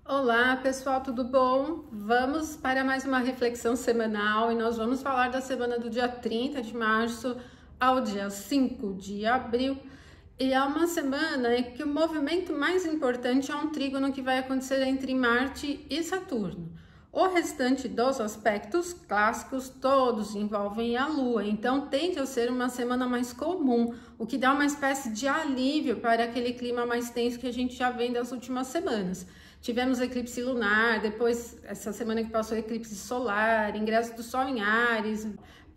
Olá pessoal, tudo bom? Vamos para mais uma reflexão semanal e nós vamos falar da semana do dia 30 de março ao dia 5 de abril. E é uma semana em que o movimento mais importante é um trígono que vai acontecer entre Marte e Saturno. O restante dos aspectos clássicos todos envolvem a Lua, então tende a ser uma semana mais comum, o que dá uma espécie de alívio para aquele clima mais tenso que a gente já vem das últimas semanas. Tivemos eclipse lunar, depois essa semana que passou eclipse solar, ingresso do Sol em Áries,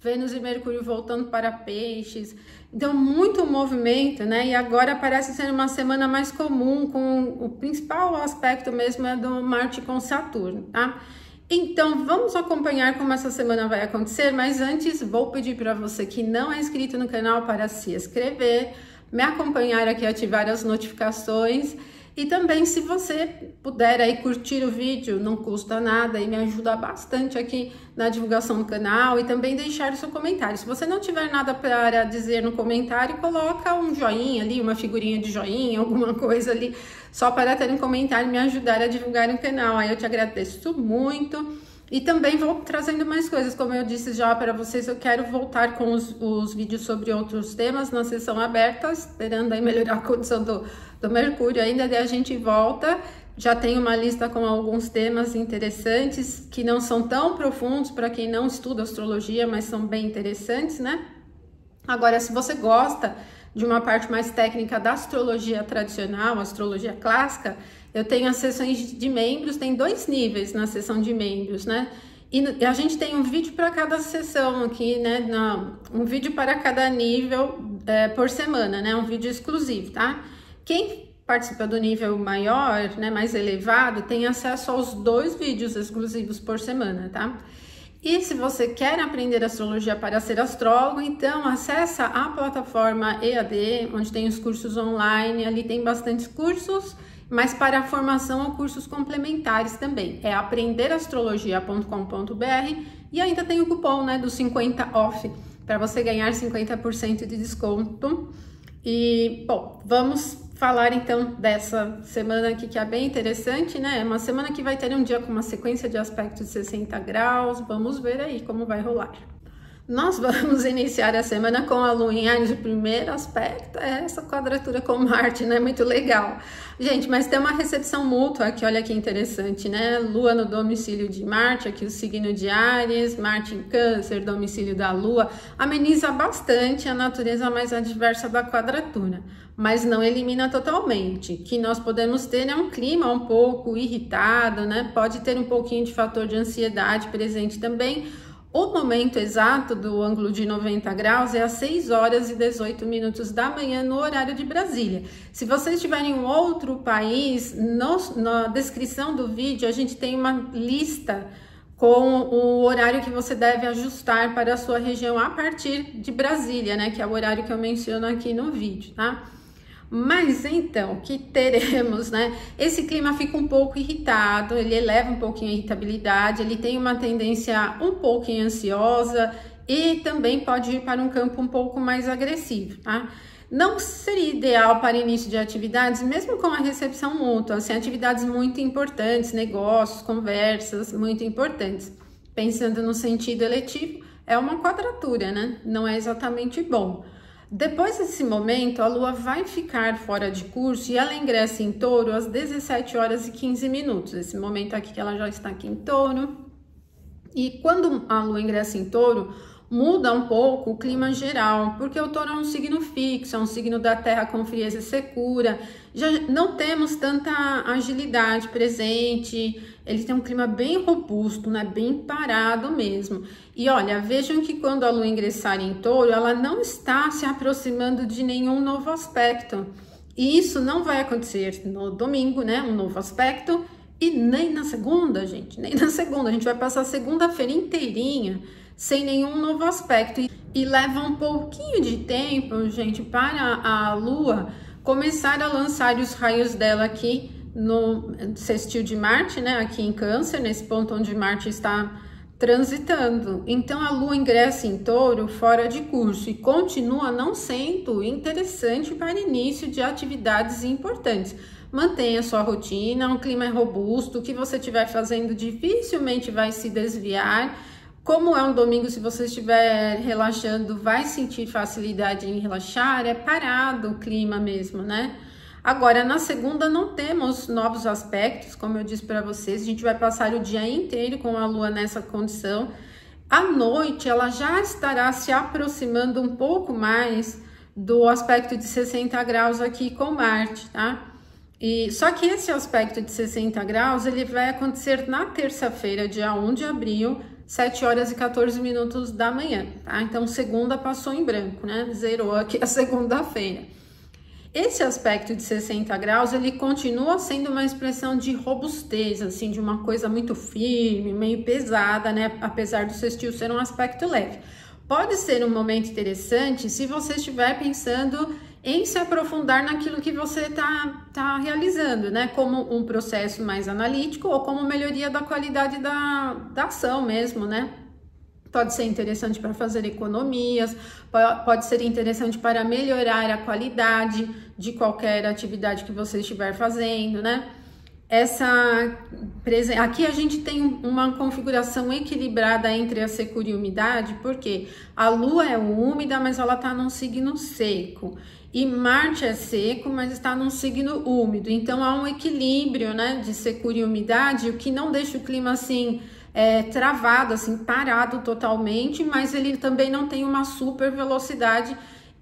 Vênus e Mercúrio voltando para Peixes, então muito movimento, né? E agora parece ser uma semana mais comum, com o principal aspecto mesmo é do Marte com Saturno, tá? Então vamos acompanhar como essa semana vai acontecer, mas antes vou pedir para você que não é inscrito no canal para se inscrever, me acompanhar aqui, ativar as notificações. E também, se você puder aí curtir o vídeo, não custa nada e me ajuda bastante aqui na divulgação do canal, e também deixar o seu comentário. Se você não tiver nada para dizer no comentário, coloca um joinha ali, uma figurinha de joinha, alguma coisa ali, só para ter um comentário e me ajudar a divulgar o canal. Aí eu te agradeço muito. E também vou trazendo mais coisas, como eu disse já para vocês, eu quero voltar com os vídeos sobre outros temas na sessão aberta, esperando aí melhorar a condição do Mercúrio ainda, daí a gente volta. Já tem uma lista com alguns temas interessantes, que não são tão profundos para quem não estuda astrologia, mas são bem interessantes, né? Agora, se você gosta de uma parte mais técnica da astrologia tradicional, astrologia clássica, eu tenho as sessões de membros, tem 2 níveis na sessão de membros, né? E a gente tem um vídeo para cada sessão aqui, né? Um vídeo para cada nível por semana, né? Um vídeo exclusivo, tá? Quem participa do nível maior, né, mais elevado, tem acesso aos 2 vídeos exclusivos por semana, tá? E se você quer aprender astrologia para ser astrólogo, então acessa a plataforma EAD, onde tem os cursos online, ali tem bastantes cursos, mas para a formação ou cursos complementares também. É aprenderastrologia.com.br e ainda tem o cupom, né, do 50 off, para você ganhar 50% de desconto. E, bom, vamos falar então dessa semana aqui que é bem interessante, né? É uma semana que vai ter um dia com uma sequência de aspectos de 60 graus, vamos ver aí como vai rolar. Nós vamos iniciar a semana com a Lua em Áries. O primeiro aspecto é essa quadratura com Marte, né? Muito legal. Gente, mas tem uma recepção mútua aqui, olha que interessante, né? Lua no domicílio de Marte, aqui o signo de Áries, Marte em Câncer, domicílio da Lua, ameniza bastante a natureza mais adversa da quadratura, mas não elimina totalmente. O que nós podemos ter é um clima um pouco irritado, né? Pode ter um pouquinho de fator de ansiedade presente também. O momento exato do ângulo de 90 graus é às 6 horas e 18 minutos da manhã no horário de Brasília. Se vocês estiverem em outro país, na descrição do vídeo a gente tem uma lista com o horário que você deve ajustar para a sua região a partir de Brasília, né? Que é o horário que eu menciono aqui no vídeo, tá? Mas então, o que teremos, né? Esse clima fica um pouco irritado, ele eleva um pouquinho a irritabilidade, ele tem uma tendência um pouquinho ansiosa e também pode ir para um campo um pouco mais agressivo, tá? Não seria ideal para início de atividades, mesmo com a recepção mútua, assim, atividades muito importantes, negócios, conversas muito importantes. Pensando no sentido eletivo, é uma quadratura, né? Não é exatamente bom. Depois desse momento, a Lua vai ficar fora de curso e ela ingressa em Touro às 17 horas e 15 minutos. Esse momento aqui que ela já está aqui em Touro. E quando a Lua ingressa em Touro, muda um pouco o clima geral, porque o Touro é um signo fixo, é um signo da Terra com frieza e secura. Já não temos tanta agilidade presente, ele tem um clima bem robusto, né? Bem parado mesmo. E olha, vejam que quando a Lua ingressar em Touro, ela não está se aproximando de nenhum novo aspecto. E isso não vai acontecer no domingo, né? Um novo aspecto. E nem na segunda, gente, nem na segunda. A gente vai passar a segunda-feira inteirinha sem nenhum novo aspecto. E leva um pouquinho de tempo, gente, para a Lua começar a lançar os raios dela aqui no sextil de Marte, né? Aqui em Câncer, nesse ponto onde Marte está transitando. Então a Lua ingressa em Touro fora de curso e continua não sendo interessante para início de atividades importantes. mantenha sua rotina, um clima robusto, o que você estiver fazendo dificilmente vai se desviar. Como é um domingo, se você estiver relaxando, vai sentir facilidade em relaxar, é parado o clima mesmo, né? Agora, na segunda não temos novos aspectos, como eu disse para vocês, a gente vai passar o dia inteiro com a Lua nessa condição. À noite, ela já estará se aproximando um pouco mais do aspecto de 60 graus aqui com Marte, tá? E só que esse aspecto de 60 graus, ele vai acontecer na terça-feira, dia 1 de abril, 7 horas e 14 minutos da manhã, tá? Então, segunda passou em branco, né? Zerou aqui a segunda-feira. Esse aspecto de 60 graus, ele continua sendo uma expressão de robustez, assim, de uma coisa muito firme, meio pesada, né? Apesar do sextil ser um aspecto leve. Pode ser um momento interessante se você estiver pensando em se aprofundar naquilo que você tá realizando, né? Como um processo mais analítico ou como melhoria da qualidade da ação mesmo, né? Pode ser interessante para fazer economias, pode ser interessante para melhorar a qualidade de qualquer atividade que você estiver fazendo, né? Aqui a gente tem uma configuração equilibrada entre a secura e a umidade, porque a Lua é úmida, mas ela está num signo seco. E Marte é seco, mas está num signo úmido. Então há um equilíbrio, né, de secura e umidade, o que não deixa o clima assim travado, assim, parado totalmente, mas ele também não tem uma super velocidade.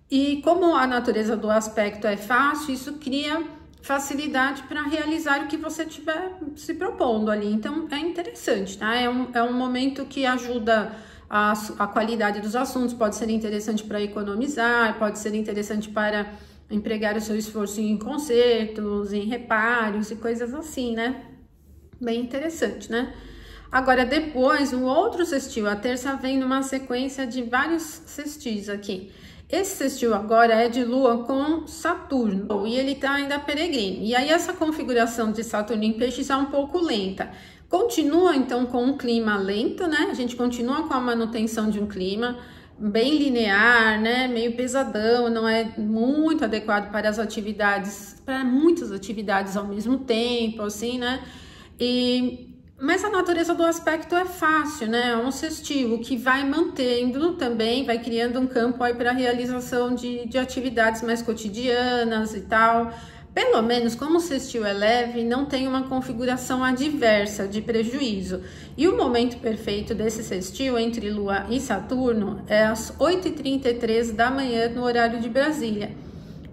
E como a natureza do aspecto é fácil, isso cria facilidade para realizar o que você estiver se propondo ali. Então é interessante, tá? É um momento que ajuda a qualidade dos assuntos, pode ser interessante para economizar, pode ser interessante para empregar o seu esforço em consertos, em reparos e coisas assim, né? Bem interessante, né? Agora, depois, um outro sextil, a terça vem numa sequência de vários sextis aqui. Esse sextil agora é de Lua com Saturno e ele tá ainda peregrino. E aí essa configuração de Saturno em Peixes é um pouco lenta. Continua então com um clima lento, né? A gente continua com a manutenção de um clima bem linear, né? Meio pesadão, não é muito adequado para as atividades, para muitas atividades ao mesmo tempo, assim, né? Mas a natureza do aspecto é fácil, né? É um sextil que vai mantendo também, vai criando um campo aí para a realização de atividades mais cotidianas e tal. Pelo menos, como o sextil é leve, não tem uma configuração adversa de prejuízo. E o momento perfeito desse sextil entre Lua e Saturno é às 8h33 da manhã no horário de Brasília.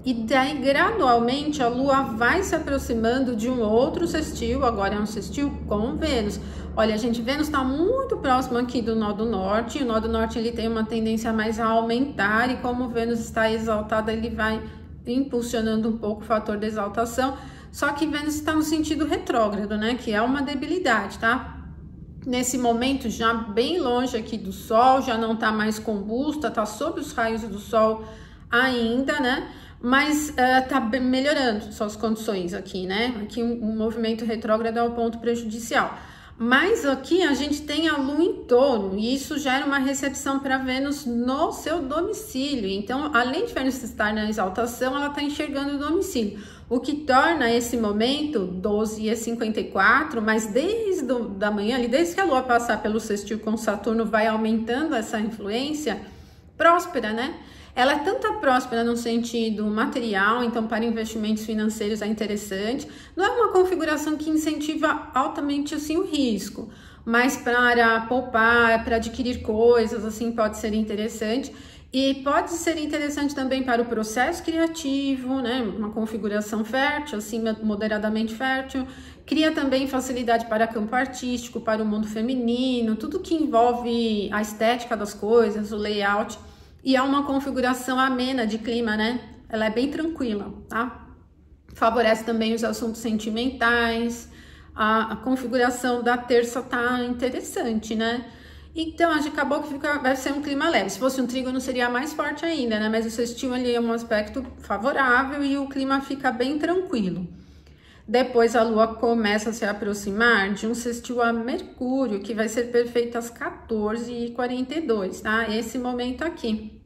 E daí, gradualmente, a Lua vai se aproximando de um outro sextil, agora é um sextil com Vênus. Olha, gente, Vênus está muito próximo aqui do nó do norte, e o nó do norte ele tem uma tendência mais a aumentar, e como Vênus está exaltada, ele vai impulsionando um pouco o fator de exaltação, só que Vênus está no sentido retrógrado, né, que é uma debilidade, tá? Nesse momento, já bem longe aqui do Sol, já não tá mais combusta, tá sob os raios do Sol ainda, né? Mas tá melhorando suas condições aqui, né? Aqui um movimento retrógrado é o ponto prejudicial. Mas aqui a gente tem a Lua em Touro e isso gera uma recepção para Vênus no seu domicílio. Então, além de Vênus estar na exaltação, ela está enxergando o domicílio. O que torna esse momento 12h54, mas desde da manhã, ali, desde que a Lua passar pelo sextil com Saturno, vai aumentando essa influência próspera, né? Ela é tanto próspera no sentido material, então para investimentos financeiros é interessante. Não é uma configuração que incentiva altamente assim o risco, mas para poupar, para adquirir coisas, assim, pode ser interessante. E pode ser interessante também para o processo criativo, né? Uma configuração fértil, assim, moderadamente fértil. Cria também facilidade para campo artístico, para o mundo feminino, tudo que envolve a estética das coisas, o layout. E é uma configuração amena de clima, né? Ela é bem tranquila, tá? Favorece também os assuntos sentimentais. A configuração da terça tá interessante, né? Então, acabou que vai ser um clima leve. Se fosse um trígono, seria mais forte ainda, né? Mas o sextil ali é um aspecto favorável e o clima fica bem tranquilo. Depois a Lua começa a se aproximar de um sextil a Mercúrio, que vai ser perfeito às 14h42, tá? Esse momento aqui.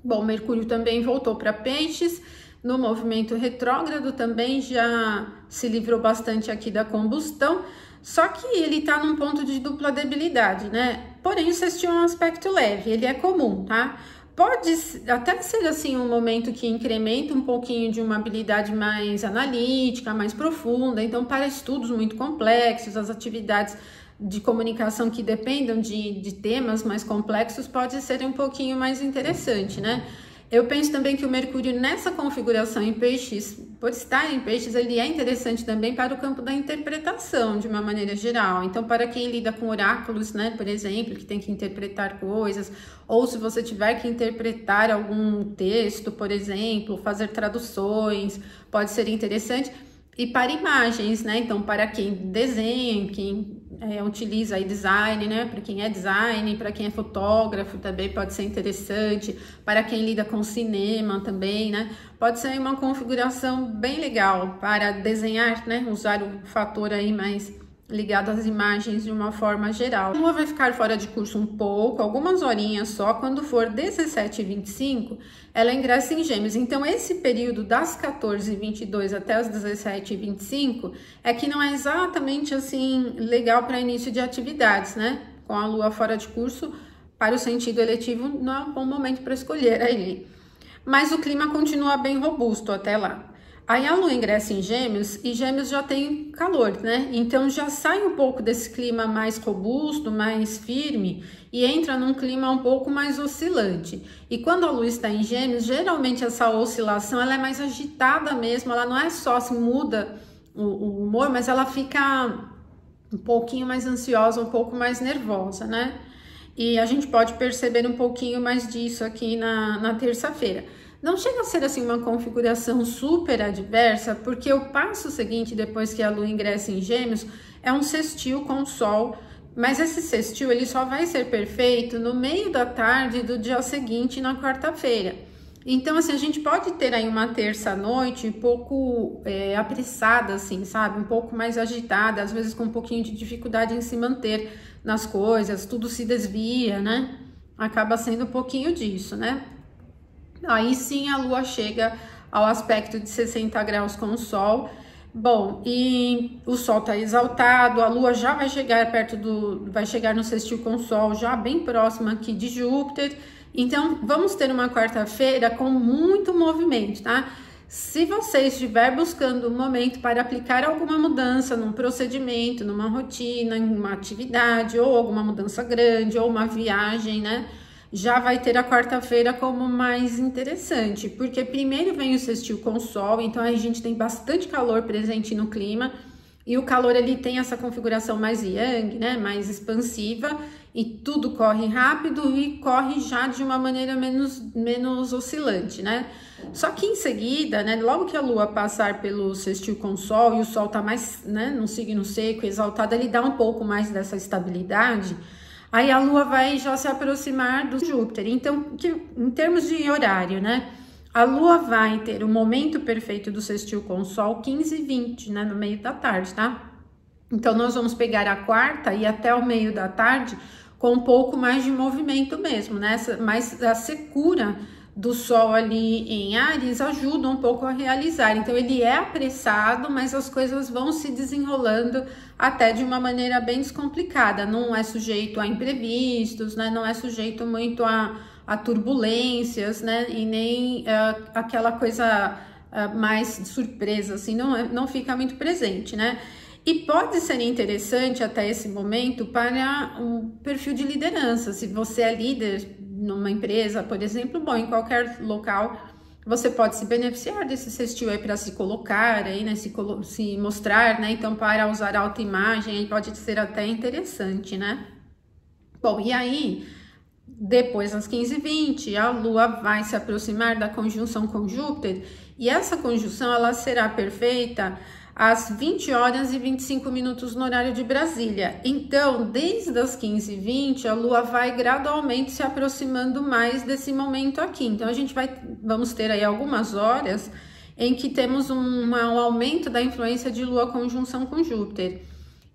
Bom, Mercúrio também voltou para Peixes, no movimento retrógrado também já se livrou bastante aqui da combustão, só que ele está num ponto de dupla debilidade, né? Porém, o sextil é um aspecto leve, ele é comum, tá? Pode até ser assim um momento que incrementa um pouquinho de uma habilidade mais analítica, mais profunda. Então, para estudos muito complexos, as atividades de comunicação que dependam de temas mais complexos pode ser um pouquinho mais interessante, né? Eu penso também que o Mercúrio nessa configuração em peixes, por estar em peixes, ele é interessante também para o campo da interpretação, de uma maneira geral. Então, para quem lida com oráculos, né, por exemplo, que tem que interpretar coisas, ou se você tiver que interpretar algum texto, por exemplo, fazer traduções, pode ser interessante. E para imagens, né? Então, para quem desenha, quem utiliza aí design, né? Para quem é design, para quem é fotógrafo também pode ser interessante. Para quem lida com cinema também, né? Pode ser uma configuração bem legal para desenhar, né? Usar o fator aí mais ligado às imagens de uma forma geral. A Lua vai ficar fora de curso um pouco, algumas horinhas só, quando for 17h25, ela ingressa em Gêmeos. Então, esse período das 14h22 até as 17h25 é que não é exatamente assim legal para início de atividades, né? Com a Lua fora de curso, para o sentido eletivo, não é um bom momento para escolher aí. Mas o clima continua bem robusto até lá. Aí a Lua ingressa em Gêmeos e Gêmeos já tem calor, né? Então já sai um pouco desse clima mais robusto, mais firme e entra num clima um pouco mais oscilante. E quando a Lua está em Gêmeos, geralmente essa oscilação ela é mais agitada mesmo, ela não é só se muda o humor, mas ela fica um pouquinho mais ansiosa, um pouco mais nervosa, né? E a gente pode perceber um pouquinho mais disso aqui na terça-feira. Não chega a ser assim uma configuração super adversa, porque o passo seguinte, depois que a Lua ingressa em Gêmeos, é um sextil com o Sol, mas esse sextil ele só vai ser perfeito no meio da tarde do dia seguinte, na quarta-feira. Então, assim, a gente pode ter aí uma terça-noite um pouco apressada, assim, sabe? Um pouco mais agitada, às vezes com um pouquinho de dificuldade em se manter nas coisas, tudo se desvia, né? Acaba sendo um pouquinho disso, né? Aí sim a Lua chega ao aspecto de 60 graus com o Sol. Bom, e o Sol tá exaltado, a Lua já vai chegar vai chegar no sextil com o Sol, já bem próximo aqui de Júpiter. Então, vamos ter uma quarta-feira com muito movimento, tá? Se você estiver buscando um momento para aplicar alguma mudança num procedimento, numa rotina, em uma atividade, ou alguma mudança grande, ou uma viagem, né? Já vai ter a quarta-feira como mais interessante, porque primeiro vem o sextil com o Sol, então a gente tem bastante calor presente no clima, e o calor ele tem essa configuração mais yang, né, mais expansiva, e tudo corre rápido e corre já de uma maneira menos oscilante, né? Só que em seguida, né, logo que a Lua passar pelo sextil com o Sol, e o Sol tá mais, né, num signo seco, exaltado, ele dá um pouco mais dessa estabilidade. Aí a Lua vai já se aproximar do Júpiter. Então, em termos de horário, né? A Lua vai ter o momento perfeito do sextil com o Sol 15h20, né? No meio da tarde, tá? Então, nós vamos pegar a quarta e até o meio da tarde com um pouco mais de movimento mesmo, né? Mas a secura do Sol ali em Áries ajuda um pouco a realizar. Então, ele é apressado, mas as coisas vão se desenrolando até de uma maneira bem descomplicada. Não é sujeito a imprevistos, né? Não é sujeito muito a turbulências, né? E nem aquela coisa mais surpresa, assim, não fica muito presente, né? E pode ser interessante até esse momento para um perfil de liderança. Se você é líder numa empresa, por exemplo, bom, em qualquer local, você pode se beneficiar desse sextil aí para se colocar, aí, né, se mostrar, né? Então, para usar autoimagem, aí pode ser até interessante, né? Bom, e aí, depois das 15h20, a Lua vai se aproximar da conjunção com Júpiter, e essa conjunção, ela será perfeita às 20h25 no horário de Brasília. Então, desde as 15h20, a Lua vai gradualmente se aproximando mais desse momento aqui. Então, vamos ter aí algumas horas em que temos um aumento da influência de Lua conjunção com Júpiter.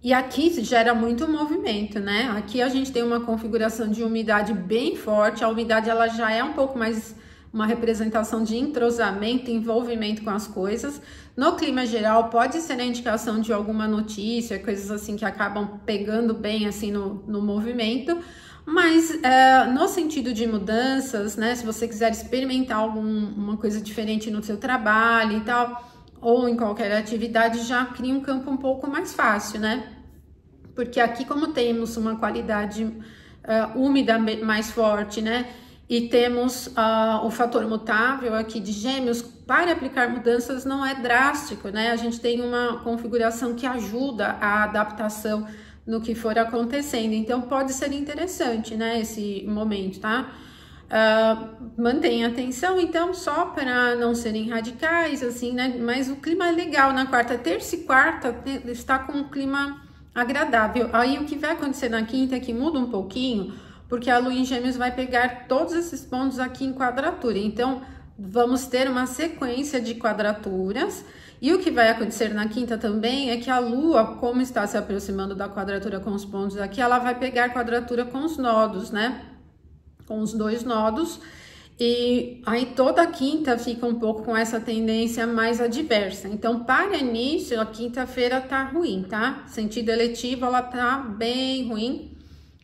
E aqui gera muito movimento, né? Aqui a gente tem uma configuração de umidade bem forte, a umidade ela já é um pouco mais uma representação de entrosamento, envolvimento com as coisas. No clima geral, pode ser a indicação de alguma notícia, coisas assim que acabam pegando bem assim no movimento. Mas no sentido de mudanças, né? Se você quiser experimentar alguma coisa diferente no seu trabalho e tal, ou em qualquer atividade, já cria um campo um pouco mais fácil, né? Porque aqui, como temos uma qualidade úmida mais forte, né? E temos o fator mutável aqui de Gêmeos, para aplicar mudanças não é drástico, né? A gente tem uma configuração que ajuda a adaptação no que for acontecendo, então pode ser interessante, né, esse momento, tá? Mantenha atenção, então, só para não serem radicais, assim, né? Mas o clima é legal na quarta, terça e quarta está com um clima agradável. Aí o que vai acontecer na quinta é que muda um pouquinho, porque a Lua em Gêmeos vai pegar todos esses pontos aqui em quadratura, então vamos ter uma sequência de quadraturas. E o que vai acontecer na quinta também é que a Lua, como está se aproximando da quadratura com os pontos aqui, ela vai pegar quadratura com os nodos, né? Com os dois nodos. E aí toda a quinta fica um pouco com essa tendência mais adversa. Então, para início, a quinta-feira tá ruim, tá? Sentido eletivo, ela tá bem ruim.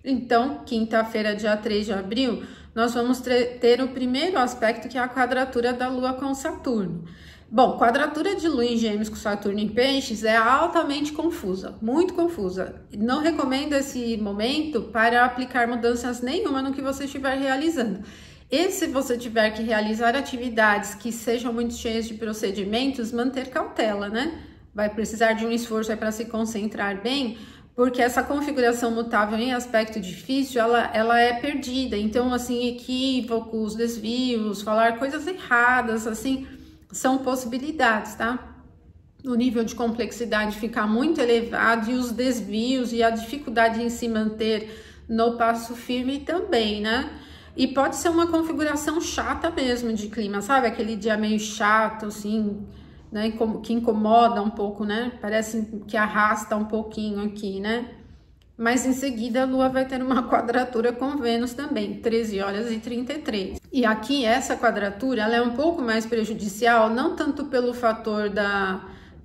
Então, quinta-feira, dia 3 de abril, nós vamos ter o primeiro aspecto, que é a quadratura da Lua com Saturno. Bom, quadratura de Lua em Gêmeos com Saturno em Peixes é altamente confusa, muito confusa. Não recomendo esse momento para aplicar mudanças nenhuma no que você estiver realizando. E se você tiver que realizar atividades que sejam muito cheias de procedimentos, manter cautela, né? Vai precisar de um esforço para se concentrar bem, porque essa configuração mutável em aspecto difícil, ela é perdida. Então, assim, equívocos, desvios, falar coisas erradas, assim, são possibilidades, tá? O nível de complexidade fica muito elevado e os desvios e a dificuldade em se manter no passo firme também, né? E pode ser uma configuração chata mesmo de clima, sabe? Aquele dia meio chato, assim, né? Que incomoda um pouco, né? Parece que arrasta um pouquinho aqui, né? Mas em seguida a Lua vai ter uma quadratura com Vênus também, 13h33. E aqui essa quadratura, ela é um pouco mais prejudicial, não tanto pelo fator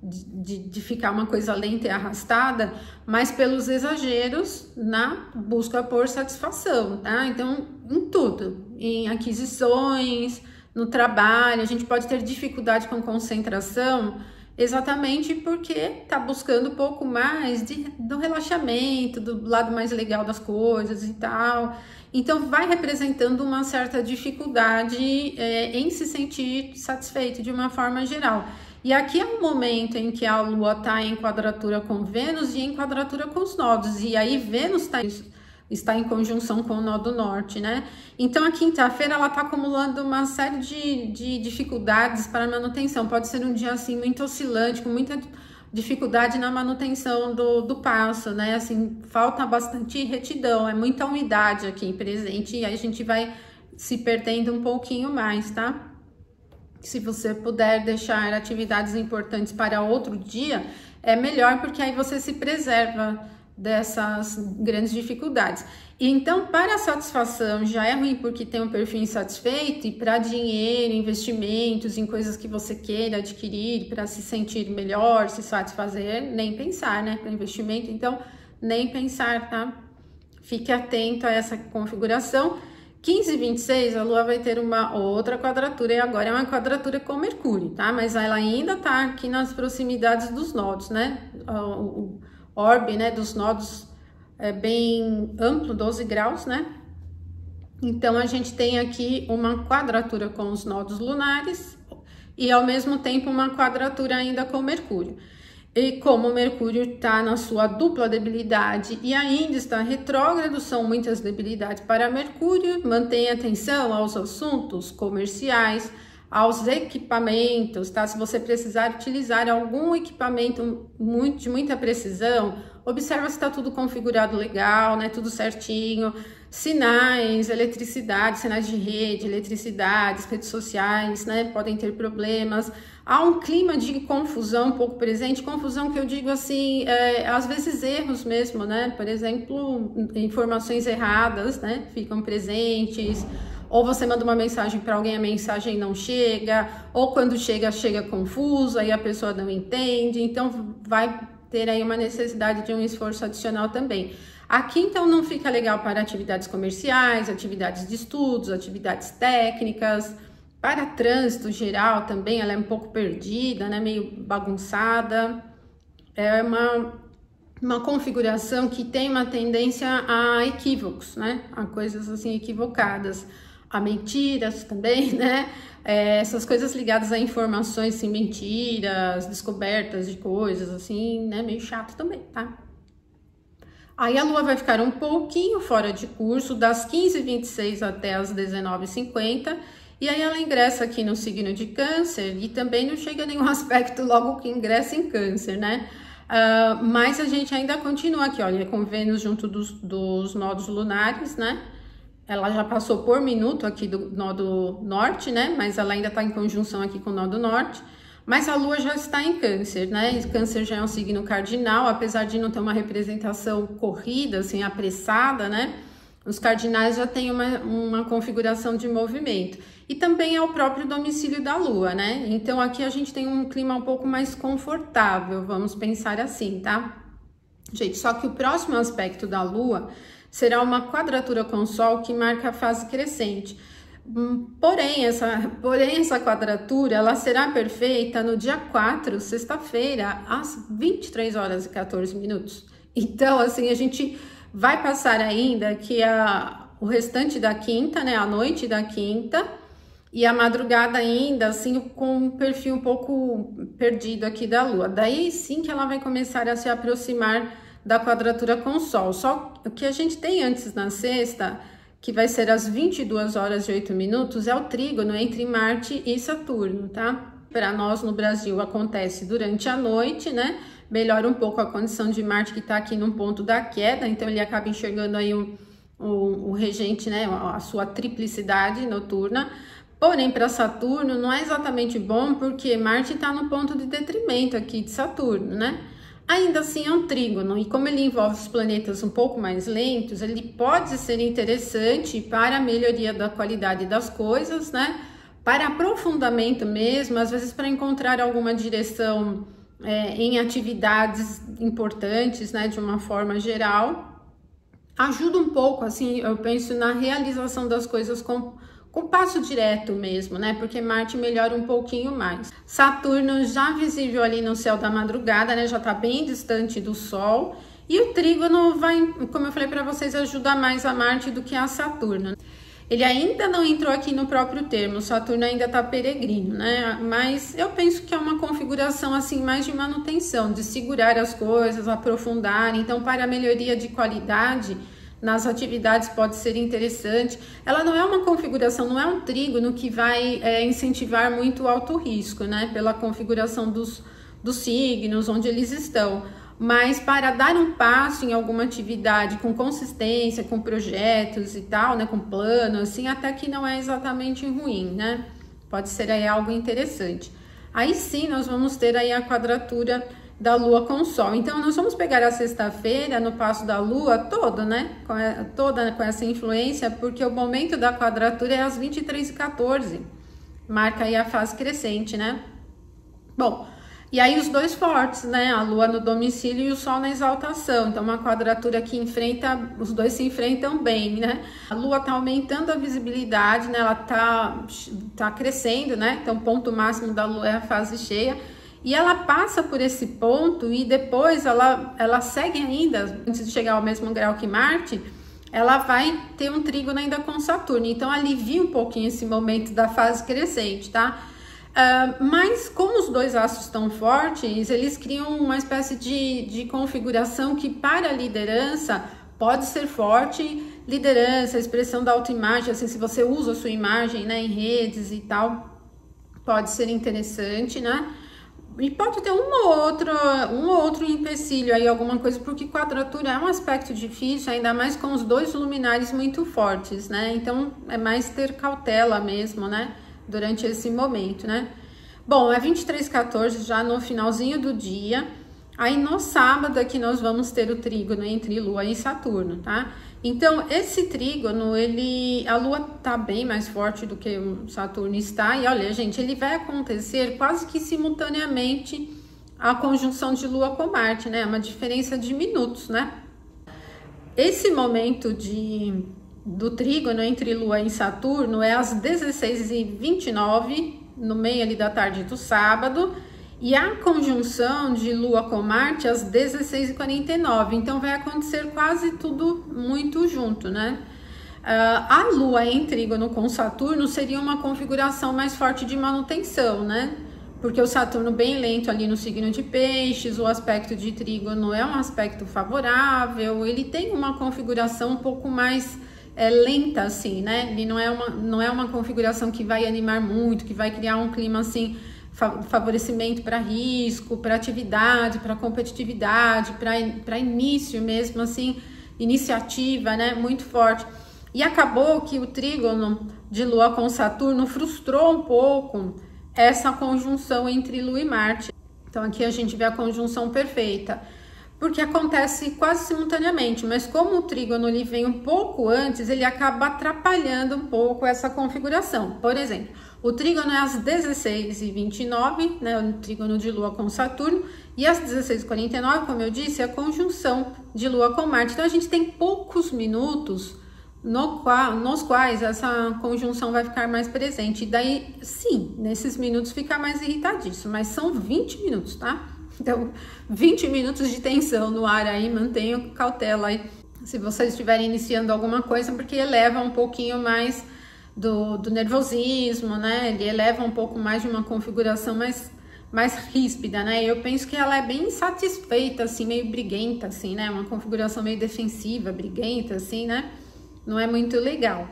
de ficar uma coisa lenta e arrastada, mas pelos exageros na busca por satisfação, tá? Então, em tudo, em aquisições, no trabalho, a gente pode ter dificuldade com concentração, exatamente porque tá buscando um pouco mais do relaxamento, do lado mais legal das coisas e tal. Então, vai representando uma certa dificuldade em se sentir satisfeito de uma forma geral. E aqui é um momento em que a Lua tá em quadratura com Vênus e em quadratura com os nodos. E aí, Vênus está em conjunção com o nó do norte, né? Então, a quinta-feira, ela tá acumulando uma série de dificuldades para manutenção. Pode ser um dia, assim, muito oscilante, com muita dificuldade na manutenção do passo, né? Assim, falta bastante retidão, é muita umidade aqui presente, e aí a gente vai se perdendo um pouquinho mais, tá? Se você puder deixar atividades importantes para outro dia, é melhor, porque aí você se preserva dessas grandes dificuldades. E então, para a satisfação já é ruim porque tem um perfil insatisfeito, e para dinheiro, investimentos em coisas que você queira adquirir para se sentir melhor, se satisfazer, nem pensar, né? Para investimento, então, nem pensar, tá? Fique atento a essa configuração. 15 e 26, a Lua vai ter uma outra quadratura, e agora é uma quadratura com Mercúrio, tá? Mas ela ainda tá aqui nas proximidades dos nodos, né? O orbe, né, dos nodos é bem amplo, 12 graus, né? Então, a gente tem aqui uma quadratura com os nodos lunares e, ao mesmo tempo, uma quadratura ainda com Mercúrio. E como o Mercúrio está na sua dupla debilidade e ainda está retrógrado, são muitas debilidades para Mercúrio, mantenha atenção aos assuntos comerciais, aos equipamentos, tá? Se você precisar utilizar algum equipamento de muita precisão, observa se está tudo configurado legal, né? Tudo certinho. Sinais, eletricidade, sinais de rede, eletricidade, redes sociais, né? Podem ter problemas. Há um clima de confusão um pouco presente, confusão que eu digo assim, às vezes erros mesmo, né? Por exemplo, informações erradas, né? Ficam presentes. ou você manda uma mensagem para alguém, a mensagem não chega, ou quando chega, chega confuso, aí a pessoa não entende, então vai ter aí uma necessidade de um esforço adicional também. Aqui, então, não fica legal para atividades comerciais, atividades de estudos, atividades técnicas, para trânsito geral também, ela é um pouco perdida, né, meio bagunçada, é uma configuração que tem uma tendência a equívocos, né, a coisas assim equivocadas, a mentiras também, né, essas coisas ligadas a informações, assim, mentiras, descobertas de coisas, assim, né, meio chato também, tá? Aí a Lua vai ficar um pouquinho fora de curso, das 15h26 até as 19h50, e aí ela ingressa aqui no signo de Câncer, e também não chega nenhum aspecto logo que ingressa em Câncer, né? Mas a gente ainda continua aqui, olha, com Vênus junto dos nodos lunares, né? Ela já passou por minuto aqui do nodo norte, né? Mas ela ainda está em conjunção aqui com o nodo norte. Mas a Lua já está em Câncer, né? E Câncer já é um signo cardinal, apesar de não ter uma representação corrida, assim, apressada, né? Os cardinais já têm uma configuração de movimento. E também é o próprio domicílio da Lua, né? Então aqui a gente tem um clima um pouco mais confortável, vamos pensar assim, tá? Gente, só que o próximo aspecto da Lua será uma quadratura com o Sol que marca a fase crescente. Porém, essa quadratura, ela será perfeita no dia 4, sexta-feira, às 23h14. Então, assim, a gente vai passar ainda que o restante da quinta, né, a noite da quinta, e a madrugada ainda, assim, com um perfil um pouco perdido aqui da Lua. Daí sim que ela vai começar a se aproximar da quadratura com o Sol. Só o que a gente tem antes na sexta, que vai ser às 22h08, é o trígono entre Marte e Saturno, tá? Para nós no Brasil acontece durante a noite, né? Melhora um pouco a condição de Marte, que está aqui num ponto da queda, então ele acaba enxergando aí o regente, né? A sua triplicidade noturna. Porém, para Saturno não é exatamente bom, porque Marte está no ponto de detrimento aqui de Saturno, né? Ainda assim é um trígono, e como ele envolve os planetas um pouco mais lentos, ele pode ser interessante para a melhoria da qualidade das coisas, né? Para aprofundamento mesmo, às vezes para encontrar alguma direção em atividades importantes, né? De uma forma geral, ajuda um pouco, assim, eu penso na realização das coisas com passo direto mesmo, né? Porque Marte melhora um pouquinho mais. Saturno já visível ali no céu da madrugada, né? Já tá bem distante do Sol. E o trígono vai, como eu falei para vocês, ajudar mais a Marte do que a Saturno. Ele ainda não entrou aqui no próprio termo, Saturno ainda tá peregrino, né? Mas eu penso que é uma configuração assim mais de manutenção, de segurar as coisas, aprofundar. Então, para a melhoria de qualidade nas atividades pode ser interessante. Ela não é uma configuração, não é um trígono que vai incentivar muito o alto risco, né? Pela configuração dos signos, onde eles estão. Mas para dar um passo em alguma atividade com consistência, com projetos e tal, né? Com plano, assim, até que não é exatamente ruim, né? Pode ser aí algo interessante. Aí sim, nós vamos ter aí a quadratura da Lua com o Sol. Então, nós vamos pegar a sexta-feira no passo da Lua toda, né? Toda com essa influência, porque o momento da quadratura é às 23h14. Marca aí a fase crescente, né? Bom, e aí os dois fortes, né? A Lua no domicílio e o Sol na exaltação. Então, uma quadratura que os dois se enfrentam bem, né? A Lua tá aumentando a visibilidade, né? Ela tá crescendo, né? Então, o ponto máximo da Lua é a fase cheia. E ela passa por esse ponto e depois ela segue ainda, antes de chegar ao mesmo grau que Marte, ela vai ter um trígono ainda com Saturno. Então, alivia um pouquinho esse momento da fase crescente, tá? Mas como os dois astros estão fortes, eles criam uma espécie de configuração que para a liderança pode ser forte. Liderança, expressão da autoimagem, assim, se você usa a sua imagem, né, em redes e tal, pode ser interessante, né? E pode ter um ou outro empecilho aí, alguma coisa, porque quadratura é um aspecto difícil, ainda mais com os dois luminares muito fortes, né? Então, é mais ter cautela mesmo, né? Durante esse momento, né? Bom, é 23h14, já no finalzinho do dia. Aí no sábado aqui nós vamos ter o trígono entre Lua e Saturno, tá? Então esse trígono, a Lua tá bem mais forte do que o Saturno está, e olha, gente, ele vai acontecer quase que simultaneamente a conjunção de Lua com Marte, né? Uma diferença de minutos, né? Esse momento do trígono entre Lua e Saturno é às 16h29, no meio ali da tarde do sábado, e a conjunção de Lua com Marte às 16h49, então vai acontecer quase tudo muito junto, né? A Lua em trígono com Saturno seria uma configuração mais forte de manutenção, né? Porque o Saturno bem lento ali no signo de Peixes, o aspecto de trígono é um aspecto favorável, ele tem uma configuração um pouco mais lenta, assim, né? Ele não é uma configuração que vai animar muito, que vai criar um clima assim, favorecimento para risco, para atividade, para competitividade, para início mesmo, assim, iniciativa, né? Muito forte. E acabou que o trígono de Lua com Saturno frustrou um pouco essa conjunção entre Lua e Marte. Então aqui a gente vê a conjunção perfeita, porque acontece quase simultaneamente, mas como o trígono ele vem um pouco antes, ele acaba atrapalhando um pouco essa configuração. Por exemplo, o trígono é às 16h29, né, o trígono de Lua com Saturno, e às 16h49, como eu disse, a conjunção de Lua com Marte. Então a gente tem poucos minutos nos quais essa conjunção vai ficar mais presente. E daí, sim, nesses minutos fica mais irritadíssimo, mas são 20 minutos, tá? Então, 20 minutos de tensão no ar aí, mantenham cautela aí, se vocês estiverem iniciando alguma coisa, porque eleva um pouquinho mais do nervosismo, né? Ele eleva um pouco mais de uma configuração mais ríspida, né? Eu penso que ela é bem insatisfeita, assim, meio briguenta, assim, né? Uma configuração meio defensiva, briguenta, assim, né? Não é muito legal.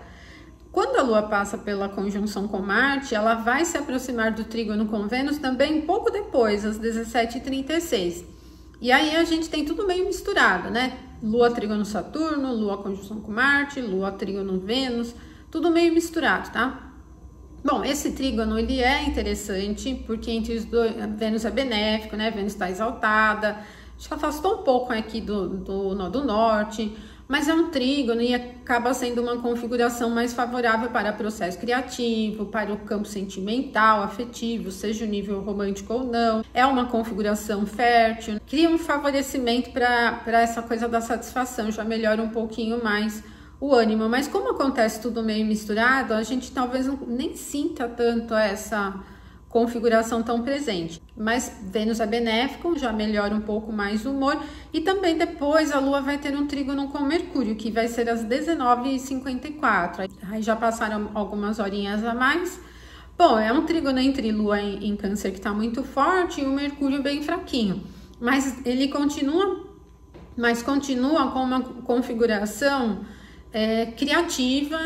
Quando a Lua passa pela conjunção com Marte, ela vai se aproximar do trígono com Vênus também um pouco depois, às 17h36. E aí a gente tem tudo meio misturado, né? Lua trígono Saturno, Lua conjunção com Marte, Lua trígono Vênus, tudo meio misturado, tá? Bom, esse trígono ele é interessante porque entre os dois, Vênus é benéfico, né? Vênus está exaltada, acho que afastou um pouco aqui do Nodo Norte, mas é um trígono e acaba sendo uma configuração mais favorável para processo criativo, para o campo sentimental, afetivo, seja o nível romântico ou não. É uma configuração fértil, cria um favorecimento para essa coisa da satisfação, já melhora um pouquinho mais o ânimo. Mas como acontece tudo meio misturado, a gente talvez nem sinta tanto essa configuração tão presente, mas Vênus é benéfico, já melhora um pouco mais o humor, e também depois a Lua vai ter um trígono com Mercúrio, que vai ser às 19h54, aí já passaram algumas horinhas a mais. Bom, é um trígono entre Lua em Câncer que está muito forte e o Mercúrio bem fraquinho, mas ele continua com uma configuração criativa,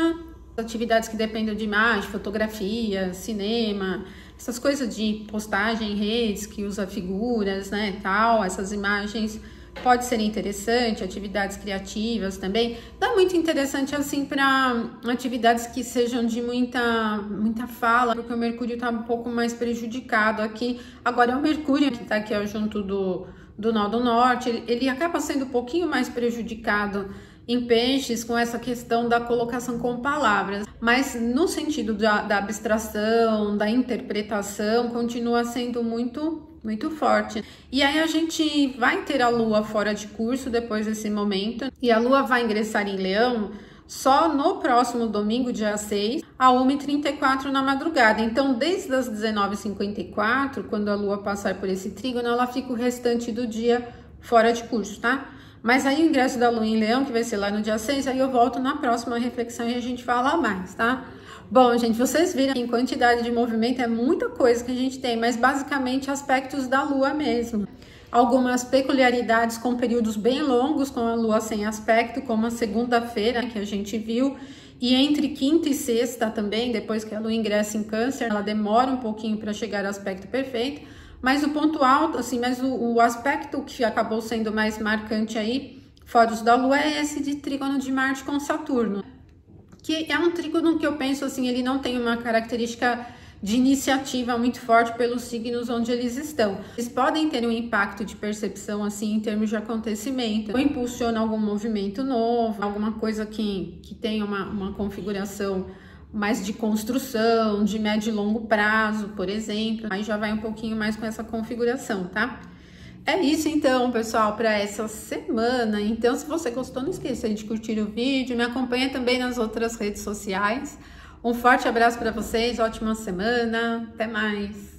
atividades que dependem de imagem, fotografia, cinema, essas coisas de postagem em redes que usa figuras, né, tal, essas imagens pode ser interessante, atividades criativas também. Não é muito interessante assim para atividades que sejam de muita fala, porque o Mercúrio está um pouco mais prejudicado aqui. Agora é o Mercúrio que está aqui ó, junto do Nodo Norte, ele acaba sendo um pouquinho mais prejudicado em Peixes com essa questão da colocação com palavras, mas no sentido da abstração, da interpretação, continua sendo muito forte. E aí a gente vai ter a Lua fora de curso depois desse momento, e a Lua vai ingressar em Leão só no próximo domingo, dia 6, a 1h34 na madrugada. Então, desde as 19h54, quando a Lua passar por esse trígono, ela fica o restante do dia fora de curso, tá? Mas aí o ingresso da Lua em Leão, que vai ser lá no dia 6, aí eu volto na próxima reflexão e a gente fala mais, tá? Bom, gente, vocês viram que em quantidade de movimento é muita coisa que a gente tem, mas basicamente aspectos da Lua mesmo. Algumas peculiaridades com períodos bem longos, com a Lua sem aspecto, como a segunda-feira, que a gente viu, e entre quinta e sexta também, depois que a Lua ingressa em Câncer, ela demora um pouquinho para chegar ao aspecto perfeito. Mas o ponto alto, assim, mas o aspecto que acabou sendo mais marcante aí, fora os da Lua, é esse de trígono de Marte com Saturno. Que é um trígono que eu penso, assim, ele não tem uma característica de iniciativa muito forte pelos signos onde eles estão. Eles podem ter um impacto de percepção assim em termos de acontecimento, ou impulsiona algum movimento novo, alguma coisa que tenha uma configuração mais de construção, de médio e longo prazo, por exemplo. Aí já vai um pouquinho mais com essa configuração, tá? É isso então, pessoal, para essa semana. Então, se você gostou, não esqueça de curtir o vídeo, me acompanha também nas outras redes sociais. Um forte abraço para vocês, ótima semana, até mais!